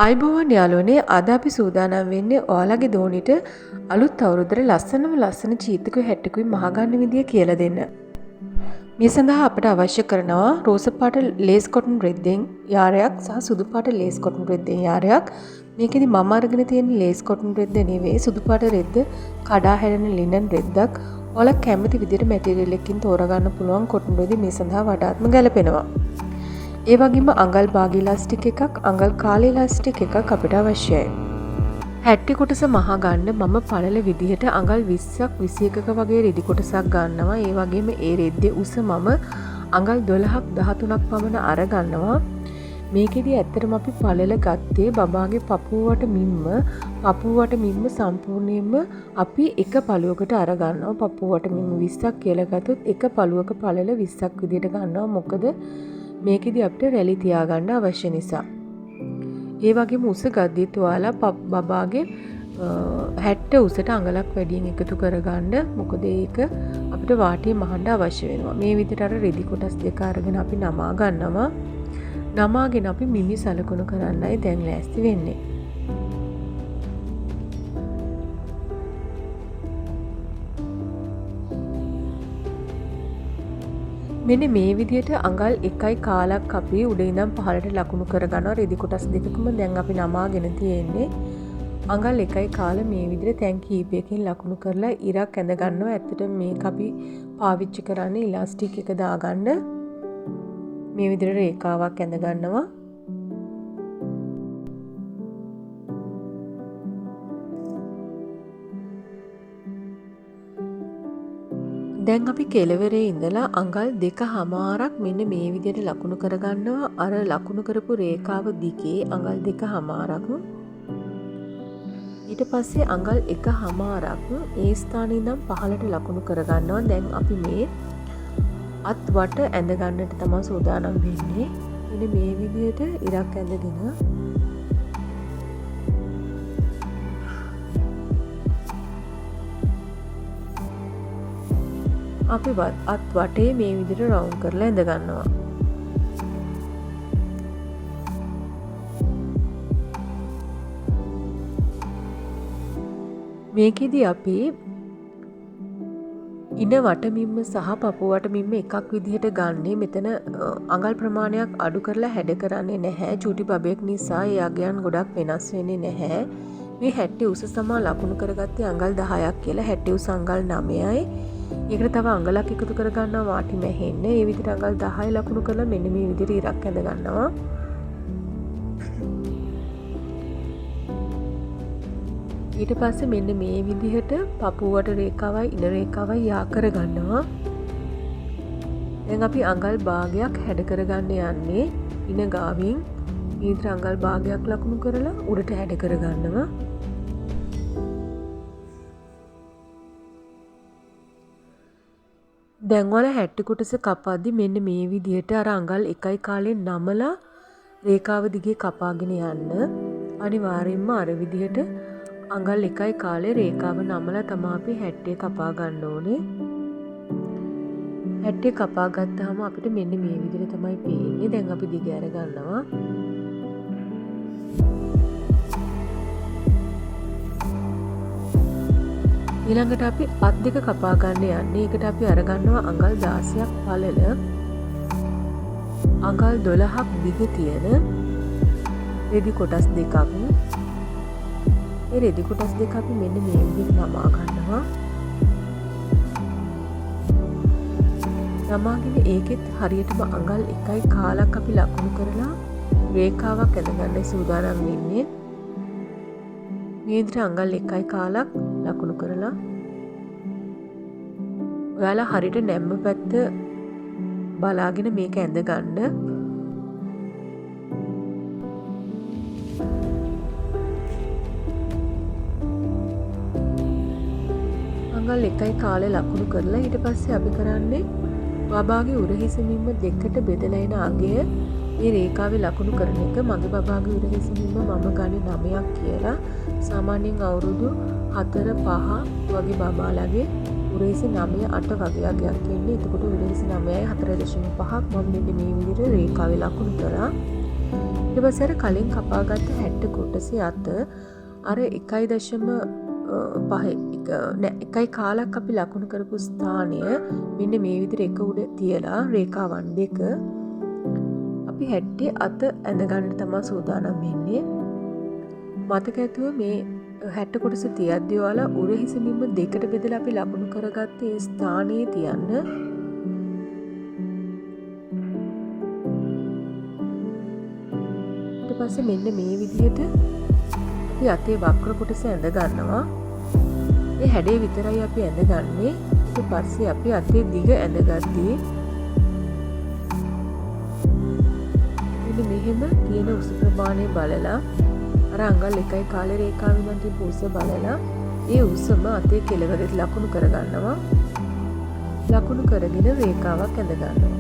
අයිබෝවන් යාළුවනේ අද අපි සූදානම් වෙන්නේ ඔයාලගේ දෝනිට අලුත් අවුරුද්දේ ලස්සන චීතකුයි හැට්ටකුයි මහගන්න විදිය කියලා දෙන්න. මේ සඳහා අපට අවශ්‍ය කරනවා රෝස පාට ලේස් කොටන් රෙද්දෙන් යාරයක් සහ සුදු පාට ලේස් කොටන් රෙද්දෙන් යාරයක්. මේකෙදි මම අරගෙන තියෙන ලේස් කොටන් රෙද්ද නෙවෙයි සුදු පාට රෙද්ද කඩා හැරෙන ලිනන් රෙද්දක්. ඔයාලා කැමති විදිහට මැටීරියල් එකකින් තෝරගන්න පුළුවන් කොටන් රෙදි මේ සඳහා වඩාත්ම ගැලපෙනවා. ඒ වගේම අඟල් භාගී ඉලාස්ටික් එකක් අඟල් කාලේ ඉලාස්ටික් එකක් අපිට අවශ්‍යයි. හැට්ටි කොටස මහා ගන්න මම පළල විදිහට අඟල් 20ක් 21ක වගේ රෙදි කොටසක් ගන්නවා. ඒ වගේම ඒ රෙද්දේ උස මම අඟල් 12ක් 13ක් පමණ අර ගන්නවා. මේකෙදි ඇත්තටම අපි පළල ගත්තේ බබාගේ පපුවට මිම්ම සම්පූර්ණයෙන්ම අපි එක පළුවකට අර ගන්නවා. පපුවට මිම්ම 20ක් කියලා ගත්තොත් එක පළුවක පළල 20ක් විදිහට ගන්නවා. මොකද මේකෙදි අපිට රැලි තියාගන්න අවශ්‍ය නිසා. ඒ වගේම උස ගද්දිත් ඔයාලා බබාගේ 60 උසට අඟලක් වැඩියෙන් එකතු කරගන්න. මොකද ඒක අපිට වාටිය මහන්න අවශ්‍ය වෙනවා. මේ විදිහට අර රෙදි කොටස් දෙක අරගෙන අපි නමා ගන්නවා. නමාගෙන අපි මිමි සලකුණු කරන්නයි දැන් ලෑස්ති වෙන්නේ. මෙන්න මේ විදිහට අඟල් 1යි කාලක් අපි උඩ ඉඳන් පහළට ලකුණු කරගනවා. රෙදි කොටස් දෙකකම දැන් අපි නමාගෙන තියෙන්නේ. අඟල් 1යි කාල මේ විදිහට තැන් කීපයකින් ලකුණු කරලා ඉරක් ඇඳ ගන්නවා. ඇත්තටම මේක අපි පාවිච්චි කරන්නේ ඉලාස්ටික් එක දාගන්න. මේ විදිහට රේඛාවක් ඇඳ ගන්නවා. දැන් අපි කෙළවරේ ඉඳලා අඟල් 2.5ක් මෙන්න මේ විදිහට ලකුණු කරගන්නවා. අර ලකුණු කරපු රේඛාව දිගේ අඟල් 2.5ක්. ඊට පස්සේ අඟල් 1.5ක් ඒ ස්ථානයේ ඉඳන් පහළට ලකුණු කරගන්නවා. දැන් අපි මේ අත් වට ඇඳ ගන්නට තමයි සූදානම් වෙන්නේ. මෙන්න මේ විදිහට ඉරක් ඇඳගෙන අපි අත් වටේ මේ විදිහට රවුන්ඩ් කරලා ඇඳ ගන්නවා. මේකෙදි අපි ඉන වටමින්ම සහ පපුව වටමින්ම එකක් විදිහට ගන්නේ. මෙතන අඟල් ප්‍රමාණයක් අඩු කරලා හැඩ කරන්නේ නැහැ. චූටි බබෙක් නිසා ඒ අගයන් ගොඩක් වෙනස් වෙන්නේ නැහැ. මේ හැට්ටි උස සමා ලකුණු කරගත්තේ අඟල් 10ක් කියලා. හැට්ටි උස අඟල් 9යි. ඒකට තව අඟලක් එකතු කරගන්නවා වාටි මැහෙන්න. ඒ විදිහට අඟල් 10යි ලකුණු කරලා මෙන්න මේ විදිහට ඉරක් ඇඳ ගන්නවා. ඊට පස්සේ මෙන්න මේ විදිහට පපුවට රේඛාවයි ඉන රේඛාවයි යා කර ගන්නවා. දැන් අපි අඟල් භාගයක් හැඩ කරගන්න යන්නේ ඉන ගාවින්. ඊට අඟල් භාගයක් ලකුණු කරලා උඩට හැඩ කර ගන්නවා. දැන් වල හැට්ටි කොටස කපද්දි මෙන්න මේ විදිහට අර අඟල් 1යි කාලෙන් නමලා රේඛාව දිගේ කපාගෙන යන්න. අනිවාර්යයෙන්ම අර විදිහට අඟල් 1යි කාලේ රේඛාව නමලා තමයි අපි හැට්ටේ කපා ගන්න ඕනේ. හැට්ටේ කපා ගත්තාම අපිට මෙන්න මේ විදිහට තමයි පේන්නේ. දැන් අපි දිග අර ගන්නවා. ඊළඟට අපි අත් දෙක කපා ගන්න යන්නේ. ඒකට අපි අර ගන්නවා අඟල් 16ක් පළල අඟල් 12ක් දිග තියෙන රෙදි කොටස් දෙකක්. ඒ රෙදි කොටස් දෙක අපි මෙන්න මේ විදිහට නමා ගන්නවා. නමාගෙන ඒකෙත් හරියටම අඟල් 1යි කාලක් අපි ලකුණු කරලා රේඛාවක් ඇඳගන්න සූදානම් වෙන්නේ. මේ විදිහට අඟල් 1යි කාලක් ලකුණු කරලා ඔයාලා හරියට නැම්ම පැත්ත බලාගෙන මේක ඇඳ ගන්න. අඟල් 1යි කාලේ ලකුණු කරලා ඊට පස්සේ අපි කරන්නේ බබාගේ උරහිසමින්ම දෙකට බෙදලා එන අගය මේ රේඛාවේ ලකුණු කරන එක. මගේ බබාගේ උරහිසමින්ම මම ගන්නේ 9ක් කියලා. සාමාන්‍යයෙන් අවුරුදු 4 5 වගේ බබාලගේ උරහිස 9 8 වගේ අගයක් එන්නේ. එතකොට උරහිස 9යි 4.5ක් මම මෙන්න මේ විදිහට රේඛාවේ ලකුණු කරා. ඊට පස්සේ අර කලින් කපාගත්ත 60 කොටසේ අත අර 1.5 කාලක් අපි ලකුණු කරපු ස්ථානය මෙන්න මේ විදිහට එක උඩ තියලා රේඛාවන් දෙක අපි 60 අත ඇඳ ගන්න තමයි සූදානම් වෙන්නේ. මතක ඇතුව මේ 60 කොටස තියද්දී ඔයාලා උරහිස බිම දෙකට බෙදලා අපි ලකුණු කරගත්ත ඒ ස්ථානයේ තියන්න. ඊට පස්සේ මෙන්න මේ විදිහට අපි අතේ වක්‍ර කොටස ඇඳ ගන්නවා. ඒ හැඩේ විතරයි අපි ඇඳගන්නේ. ඊට පස්සේ අපි අතේ දිග ඇඳගද්දී මෙන්න මෙහෙම තියෙන උස ප්‍රමාණය බලලා අර අඟල් 1 කාලේ රේඛාවෙන් මන් තියපු උස බලලා ඒ උසම අතේ කෙළවරට ලකුණු කරගන්නවා. ලකුණු කරගෙන රේඛාවක් ඇඳ ගන්නවා.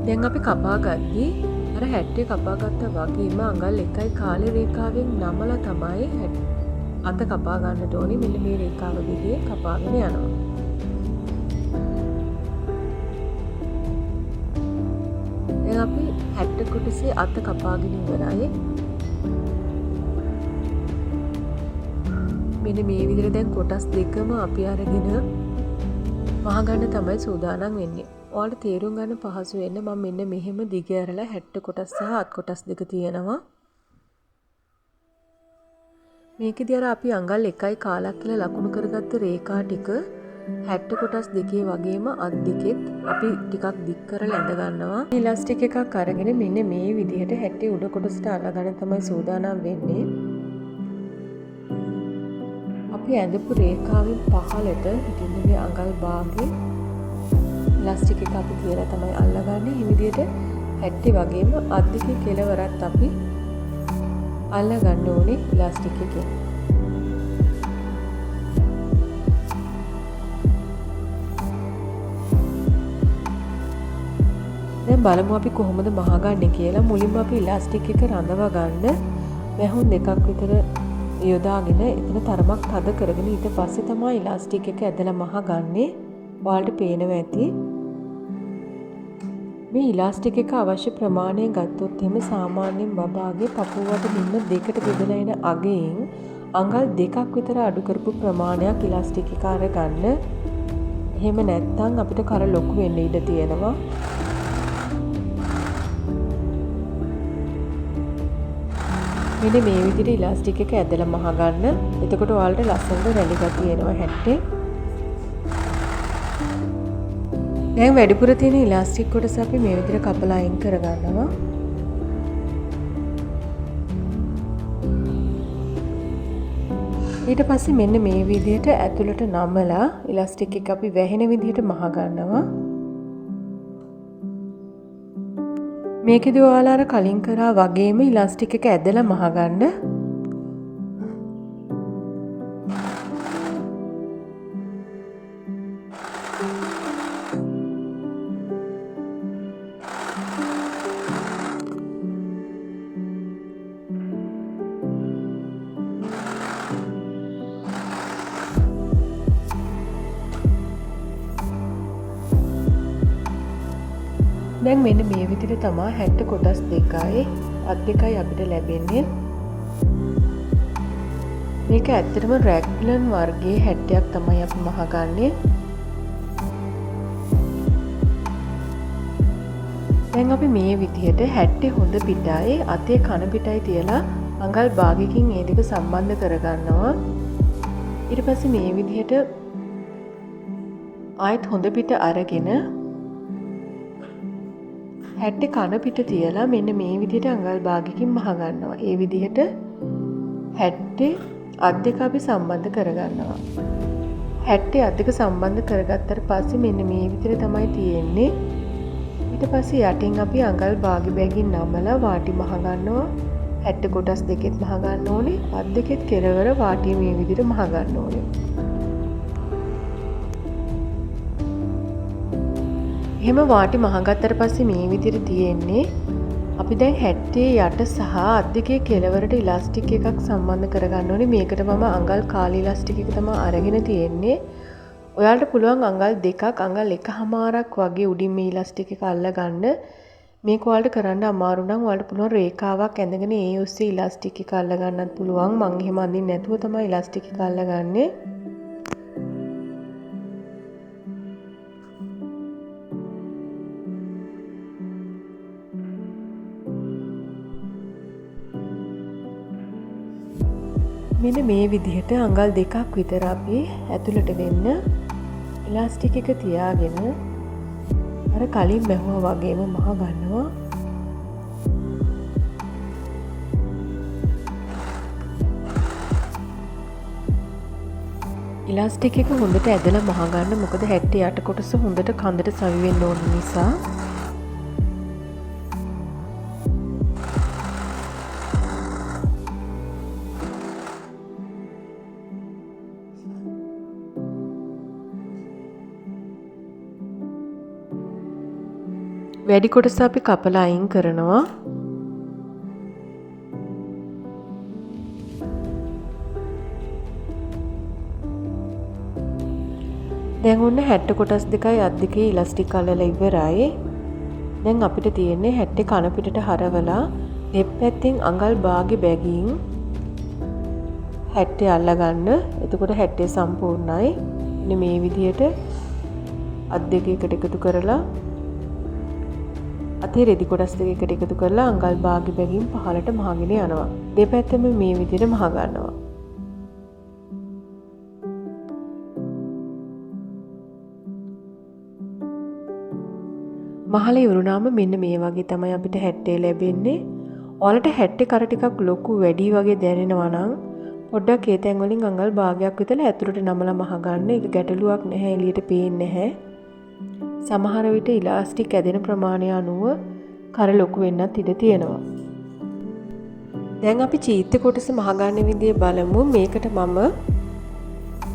දැන් අපි කපා ගද්දී අර 60 කපා ගත්තා වගේම අඟල් 1 කාලේ රේඛාවෙන් නමලා තමයි අත කපා ගන්නට ඕනේ. මෙන්න මේ රේඛාව දිගේ කපාගෙන යනවා. දැන් අපි 60 කොටසේ අත කපාගෙන ඉවරයි. මෙන්න මේ විදිහට දැන් කොටස් දෙකම අපි අරගෙන මහ ගන්න තමයි සූදානම් වෙන්නේ. ඔයාලට තේරුම් ගන්න පහසු වෙන්න මම මෙන්න මෙහෙම දිග ඇරලා 60 කොටස් සහ අත් කොටස් දෙක තියෙනවා. මේකෙදී අර අපි අඟල් 1 කාලක් කියලා ලකුණු කරගත්ත රේඛා ටික 60 කොටස් දෙකේ වගේම අත් දෙකෙත් අපි ටිකක් දික් කරලා ඇඳ ගන්නවා. ඉලාස්ටික් එකක් අරගෙන මෙන්න මේ විදිහට 60 උඩ කොටසට අල්ලගන්න තමයි සූදානම් වෙන්නේ. අපි ඇඳපු රේඛාවෙන් පහළට හිටින්න මේ අඟල් භාගේ ඉලාස්ටික් එක අපි තියලා තමයි අල්ලගන්නේ. මේ විදිහට 60 වගේම අත් දෙකේ කෙළවරත් අපි අල්ලගන්න ඕනේ ඉලාස්ටික් එකෙන්. දැන් බලමු අපි කොහොමද මහගන්නේ කියලා. මුලින්ම අපි ඉලාස්ටික් එක රඳවා ගන්න වැහුම් දෙකක් විතර යොදාගෙන එතන තරමක් තද කරගෙන ඊට පස්සේ තමයි ඉලාස්ටික් එක ඇදලා මහගන්නේ. ඔයාලට පේනවා ඇති. මේ ඉලාස්ටික් එක අවශ්‍ය ප්‍රමාණය ගත්තොත් එහෙම සාමාන්‍යයෙන් බබාගේ පපුවට බිම දෙකට බෙදලා එන අගයෙන් අඟල් 2ක් විතර අඩු කරපු ප්‍රමාණයක් ඉලාස්ටික් එක අරගන්න. එහෙම නැත්නම් අපිට කර ලොකු වෙන්න ඉඩ තියෙනවා. මෙන්න මේ විදිහට ඉලාස්ටික් එක ඇදලා මහ ගන්න. එතකොට ඔයාලට ලස්සනට රැලි ගතිය එනවා 60. දැන් වැඩිපුර තියෙන ඉලාස්ටික් කොටස අපි මේ විදිහට කපලා අයින් කරගන්නවා. ඊට පස්සේ මෙන්න මේ විදිහට ඇතුළට නමලා ඉලාස්ටික් එක අපි වැහෙන විදිහට මහ ගන්නවා. මේකෙදී ඔයාලා අර කලින් කරා වගේම ඉලාස්ටික් එක ඇදලා මහ ගන්න. දැන් මෙන්න මේ විදිහට තමයි 60 කොටස් දෙකයි අත් දෙකයි අපිට ලැබෙන්නේ. මේක ඇත්තටම රැග්ලන් වර්ගයේ 60ක් තමයි අපි මහගන්නේ. දැන් අපි මේ විදිහට 60 හොඳ පිටයි අතේ කන පිටයි තියලා අඟල් භාගයකින් මේ දෙක සම්බන්ධ කරගන්නවා. ඊට පස්සේ මේ විදිහට ආයෙත් හොඳ පිට අරගෙන 60 කන පිට තියලා මෙන්න මේ විදිහට අඟල් භාගයකින් මහ ගන්නවා. ඒ විදිහට 60 අත් දෙක අපි සම්බන්ධ කරගන්නවා. 60 අත් දෙක සම්බන්ධ කරගත්තට පස්සේ මෙන්න මේ විදිහට තමයි තියෙන්නේ. ඊට පස්සේ යටින් අපි අඟල් භාග බැගින් නමලා වාටි මහ ගන්නවා. 60 කොටස් දෙකෙත් මහ ගන්න ඕනේ. අත් දෙකෙත් කෙළවර වාටිය මේ විදිහට මහ ගන්න ඕනේ. එහෙම වාටි මහගත්තට පස්සේ මේ විදිහට තියෙන්නේ අපි දැන් හැට්ටේ යට සහ අත් දෙකේ කෙළවරට ඉලාස්ටික් එකක් සම්බන්ධ කරගන්න ඕනේ. මේකට මම අඟල් කාලි ඉලාස්ටික් එක තමයි අරගෙන තියෙන්නේ. ඔයාලට පුළුවන් අඟල් දෙකක් අඟල් එකමාරක් වගේ උඩින් මේ ඉලාස්ටික් එක අල්ලගන්න. මේක ඔයාලට කරන්න අමාරු නම් ඔයාලට පුළුවන් රේඛාවක් ඇඳගෙන ඒ ඔස්සේ ඉලාස්ටික් එක අල්ලගන්නත් පුළුවන්. මම එහෙම අඳින්නේ නැතුව තමයි ඉලාස්ටික් එක අල්ලගන්නේ. මෙන්න මේ විදිහට අඟල් දෙකක් විතර අපි ඇතුළට වෙන්න ඉලාස්ටික් එක තියාගෙන අර කලින් බැහුවා වගේම මහ ගන්නවා. ඉලාස්ටික් එක හොඳට ඇදලා මහ ගන්න. මොකද හැට්ටේ යට කොටස හොඳට කඳට සවි වෙන්න ඕන නිසා. වැඩි කොටස අපි කපලා අයින් කරනවා. දැන් ඔන්න 60 කොටස් දෙකයි අත් දෙකේ ඉලාස්ටික් අල්ලලා ඉවරයි. දැන් අපිට තියෙන්නේ 60 කන පිටට හරවලා දෙපැත්තෙන් අඟල් භාගෙ බැගින් 60 අල්ලගන්න. එතකොට 60 සම්පූර්ණයි. ඉතින් මේ විදිහට අත් දෙක එකට එකතු කරලා අතේ රෙදි කොටස් දෙක එකට එකතු කරලා අඟල් භාගෙ බැගින් පහළට මහගෙන යනවා. දෙපැත්තම මේ විදිහට මහ ගන්නවා. මහල ඉවරුනාම මෙන්න මේ වගේ තමයි අපිට 60 ලැබෙන්නේ. ඔයාලට 60 කර ටිකක් ලොකු වැඩි වගේ දැනෙනවා නම් පොඩ්ඩක් ඒ තැන් වලින් අඟල් භාගයක් විතර ඇතුළට නමලා මහ ගන්න. ඒක ගැටලුවක් නැහැ, එළියට පේන්නේ නැහැ. සමහර විට ඉලාස්ටික් ඇදෙන ප්‍රමාණය අනුව කර ලොකු වෙන්නත් ඉඩ තියෙනවා. දැන් අපි චීත්ත කොටස මහ ගන්න විදිය බලමු. මේකට මම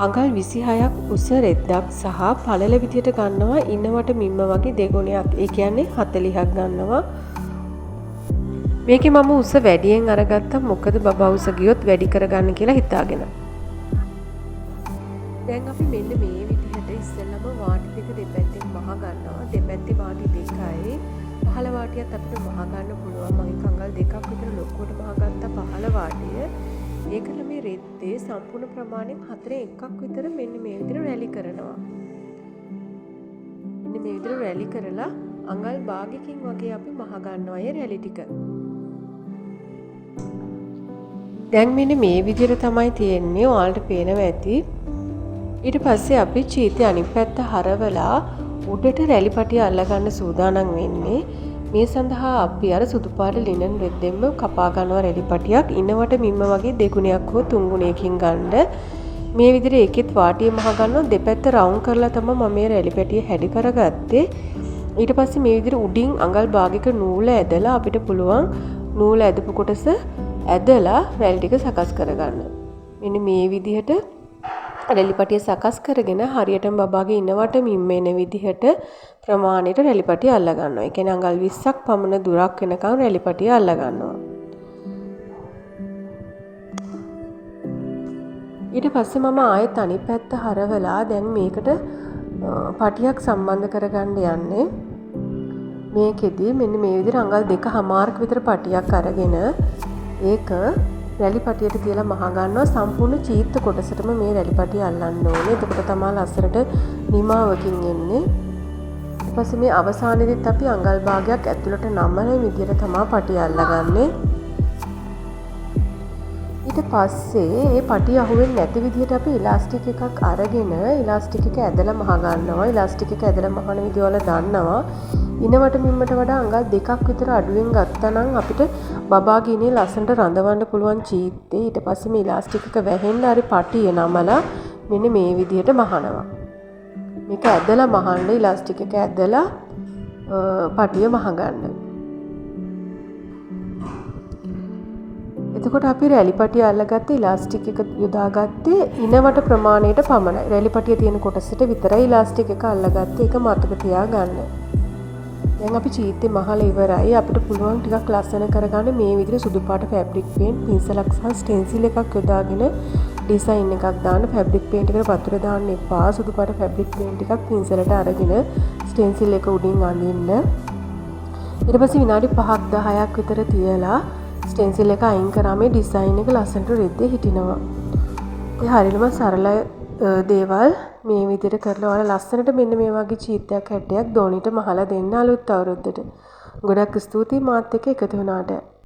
අඟල් 26ක් උස රෙද්දක් සහ පළල විදියට ගන්නවා. ඉන්නවට මිම්ම වගේ දෙගුණයක්. ඒ කියන්නේ 40ක් ගන්නවා. මේකේ මම උස වැඩියෙන් අරගත්තා. මොකද බබා උස ගියොත් වැඩි කරගන්න කියලා හිතාගෙන. දැන් අපි මෙන්න මේ විදිහට ඉස්සෙල්ලම වාටි දෙක දෙපැත්තෙන් මහ ගන්නවා. දෙපැත්තේ වාටි දෙකයි. පහළ වාටියත් අපිට මහ ගන්න පුළුවන්. මම අඟල් දෙකක් විතර ලොකුවට මහ ගත්තා පහළ වාටිය. ඒකල මේ රෙද්දේ සම්පූර්ණ ප්‍රමාණයෙන් 4 එකක් විතර මෙන්න මේ විදිහට රැලි කරනවා. මෙන්න මේ විදිහට රැලි කරලා අඟල් භාගයකින් වගේ අපි මහ ගන්නවා ඒ රැලි ටික. දැන් මෙන්න මේ විදිහට තමයි තියෙන්නේ. ඔයාලට පේනවා ඇති. ඊට පස්සේ අපි චීතේ අනිත් පැත්ත හරවලා උඩට රැලි පටිය අල්ලගන්න සූදානම් වෙන්නේ. මේ සඳහා අපි අර සුදු පාට ලිනන් රෙද්දෙන්ම කපා ගන්නවා රැලි පටියක්. ඉන්නවට මිම්ම වගේ දෙගුණයක් හෝ තුන් ගුණයකින් ගන්න. මේ විදිහට ඒකෙත් වාටිය මහ ගන්නවා. දෙපැත්ත රවුන්ඩ් කරලා තමයි මම මේ රැලි පැටිය හැඩි කරගත්තේ. ඊට පස්සේ මේ විදිහට උඩින් අඟල් භාගයක නූල ඇදලා අපිට පුළුවන් නූල ඇදපු කොටස ඇදලා රැලි ටික සකස් කරගන්න. මෙන්න මේ විදිහට රැලි පටිය සකස් කරගෙන හරියටම බබාගේ ඉන්නවට මිම්ම එන විදිහට ප්‍රමාණයට රැලි පටිය අල්ල ගන්නවා. ඒ කියන්නේ අඟල් 20ක් පමණ දුරක් වෙනකන් රැලි පටිය අල්ල ගන්නවා. ඊට පස්සේ මම ආයෙත් අනිත් පැත්ත හරවලා දැන් මේකට පටියක් සම්බන්ධ කරගන්න යන්නේ. මේකෙදි මෙන්න මේ විදිහට අඟල් 2.5ක් විතර පටියක් අරගෙන ඒක රැලි පටියට තියලා මහ ගන්නවා. සම්පූර්ණ චීත්ත කොටසටම මේ රැලි පටිය අල්ලන්න ඕනේ. එතකොට තමයි ලස්සනට නිමාවකින් එන්නේ. ඊට පස්සේ මේ අවසානයේදීත් අපි අඟල් භාගයක් ඇතුළට නමන විදිහට තමයි පටිය අල්ලගන්නේ. ඊට පස්සේ මේ පටිය අහුවෙන්නේ නැති විදිහට අපි ඉලාස්ටික් එකක් අරගෙන ඉලාස්ටික් එක ඇදලා මහ ගන්නවා. ඉලාස්ටික් එක ඇදලා මහන විදිය වල දන්නවා. ඉනවට මිම්මට වඩා අඟල් 2ක් විතර අඩුවෙන් ගත්තා නම් අපිට බබාගේ ඉනේ ලස්සනට රඳවන්න පුළුවන් චීත්තේ. ඊට පස්සේ මේ ඉලාස්ටික් එක වැහෙන්න හරි පටිය නමලා මෙන්න මේ විදිහට මහනවා. මේක ඇදලා මහන්න ඉලාස්ටික් එක ඇදලා පටිය මහ ගන්න. එතකොට අපි රැලි පටිය අල්ලගත්තේ ඉලාස්ටික් එක යොදාගත්තේ ඉනවට ප්‍රමාණයට පමණයි. රැලි පටිය තියෙන කොටසට විතරයි ඉලාස්ටික් එක අල්ලගත්තේ. ඒක මතක තියාගන්න. දැන් අපි චීත්තේ මහලා ඉවරයි. අපිට පුළුවන් ටිකක් ලස්සන කරගන්න මේ විදිහට සුදු පාට ෆැබ්‍රික් පේන්ට් පින්සලක් සහ ස්ටෙන්සිල් එකක් යොදාගෙන ඩිසයින් එකක් දාන්න. ෆැබ්‍රික් පේන්ට් එකට වතුර දාන්න එපා. සුදු පාට ෆැබ්‍රික් පේන්ට් එකක් පින්සලට අරගෙන ස්ටෙන්සිල් එක උඩින් අඳින්න. ඊට පස්සේ විනාඩි 5ක් 10ක් විතර තියලා ස්ටෙන්සිල් එක අයින් කරාම මේ ඩිසයින් එක ලස්සනට රෙද්දේ හිටිනවා. ඒ හරියටම සරල දේවල් මේ විදිහට කරලා ඔයාලා ලස්සනට මෙන්න මේ වගේ චීත්තයක් හැටයක් දෝනිට මහලා දෙන්න අලුත් අවුරුද්දට. ගොඩක් ස්තුතියි මාත් එක්ක එකතු වුණාට.